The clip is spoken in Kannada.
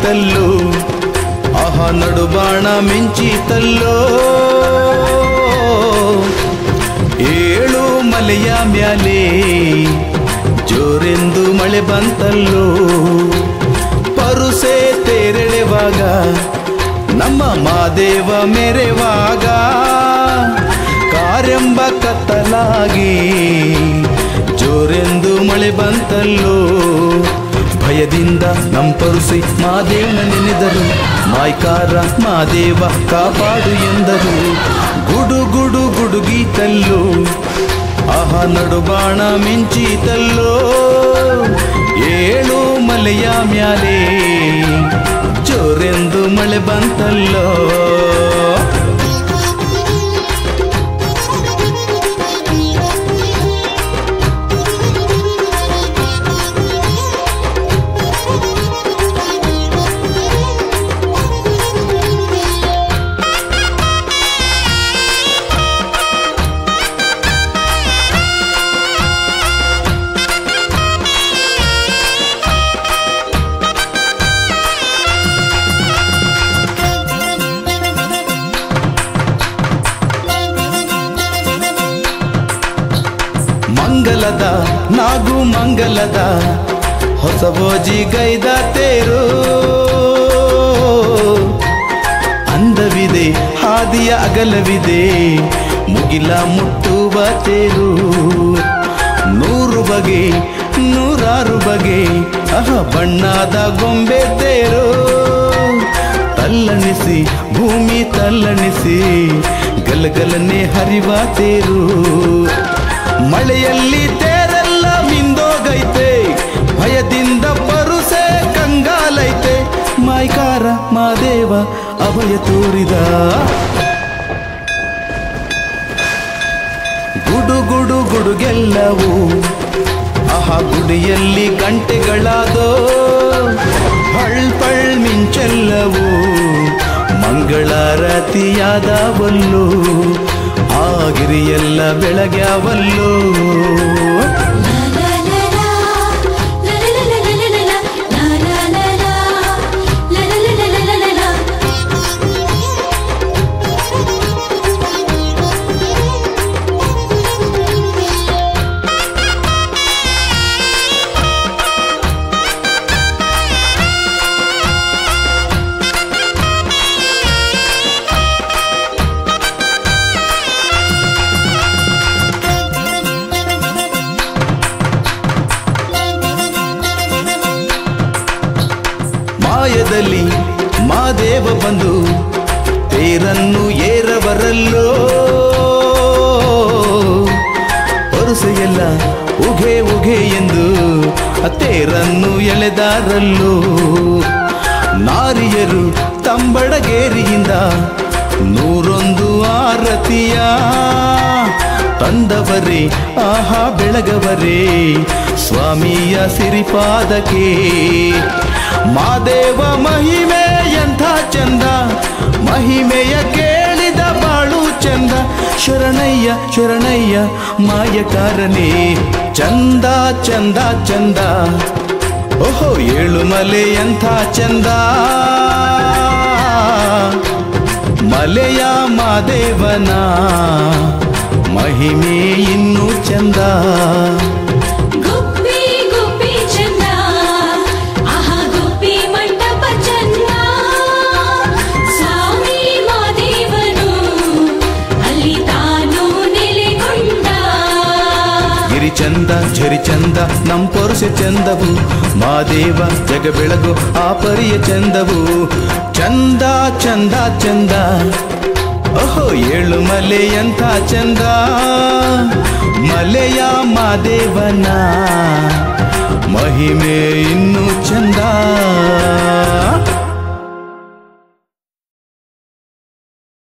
ಮುಗಿತಲ್ಲೋ ಆಹಾ ನಡುಬಾಣ ಮಿಂಚಿತಲ್ಲೋ ಏಳು ಮಲೆಯ ಮ್ಯಾಲೆ ಜೋರೆಂದು ಮಳೆ ಬಂತಲ್ಲೋ ಪರುಸೆ ತೆರಳುವಾಗ ನಮ್ಮ ಮಾದೇವ ಮೆರೆವಾಗ ಕಾರ್ಯಂಬ ಕತ್ತಲಾಗಿ ಜೋರೆಂದು ಮಳೆ ಬಂತಲ್ಲೋ ಭಯದಿಂದ ನಮ್ಮ ಪರುಸೆ ಮಾದೇವನ ನೆನೆದರು ಮಾಯ್ಕಾರ ಮಾದೇವ ಕಾಪಾಡು ಎಂದರು ಗುಡು ಗುಡು ಗುಡುಗೀತಲ್ಲೋ ಆಹಾ ನಡುಬಾಣ ಮಿಂಚಿತಲ್ಲೋ ಏಳು ಮಲೆಯ ಮ್ಯಾಲೆ ಜೋರೆಂದು ಮಳೆ ಬಂತಲ್ಲೋ ಮಂಗಲದ ನಾಗು ಮಂಗಲದ ಹೊಸಬೋಜಿ ಗೈದ ತೇರು ಅಂದವಿದೆ ಹಾದಿಯ ಅಗಲವಿದೆ ಮುಗಿಲ ಮುಟ್ಟುವ ತೇರು ನೂರು ಬಗೆ ನೂರಾರು ಬಗೆ ಬಣ್ಣದ ಗೊಂಬೆ ತೇರು ತಲ್ಲಣಿಸಿ ಭೂಮಿ ತಲ್ಲಣಿಸಿ ಗಲಗಲನೆ ಹರಿವ ತೇರು ಮಳೆಯಲ್ಲಿ ತೇರೆಲ್ಲ ಮಿಂದೋಗೈತೆ ಭಯದಿಂದ ಪರುಸೆ ಕಂಗಾಲೈತೆ ಮಾಯ್ಕಾರ ಮಾದೇವ ಅಭಯ ತೋರಿದ ಗುಡು ಗುಡು ಗುಡುಗೆಲ್ಲವೂ ಆಹಾ ಗುಡಿಯಲ್ಲಿ ಗಂಟೆಗಳಾದೋ ಪಳ್ ಪಳ್ ಮಿಂಚೆಲ್ಲವೂ ಮಂಗಳಾರತಿಯಾದವಲ್ಲೋ ಆಗಿರಿಯೆಲ್ಲ ಬೆಳಗ್ಯಾವಲ್ಲೋ ಮಾಯದಲ್ಲಿ ಮಾದೇವ ಬಂದು ತೇರನ್ನು ಏರವರಲ್ಲೋ ಪರುಸೆಯೆಲ್ಲ ಉಘೆ ಉಘೆ ಎಂದು ತೇರನ್ನು ಎಳೆದಾರಲ್ಲೋ ನಾರಿಯರು ತಂಬಡಗೇರಿಯಿಂದ 101 ಆರತಿಯ ತಂದವರೇ ಆಹಾ ಬೆಳಗವರೇ ಸ್ವಾಮಿಯ ಸಿರಿಪಾದಕ್ಕೆ ಮಾದೇವ ಮಹಿಮೆ ಎಂಥ ಚಂದ ಮಹಿಮೆಯ ಕೇಳಿದ ಬಾಳು ಚಂದ ಶರಣಯ್ಯ ಶರಣಯ್ಯ ಮಾಯಕಾರನೇ ಚಂದ ಚಂದ ಚಂದ ಓಹೋ ಏಳು ಮಲೆ ಎಂಥ ಚಂದ ಮಲೆಯ ಮಾದೇವನ ಮಹಿಮೆ ಇನ್ನೂ ಚಂದ ಚಂದ ಝರಿ ಚಂದ ನಮ್ ಪೊರುಸೆ ಚಂದವು ಮಾದೇವ ಜಗ ಬೆಳಗು ಆ ಪರಿಯ ಚಂದವು ಚಂದ ಚಂದ ಚಂದ ಓಹೋ ಏಳು ಮಲೆ ಎಂಥ ಚಂದ ಮಲೆಯ ಮಾದೇವನ ಮಹಿಮೆ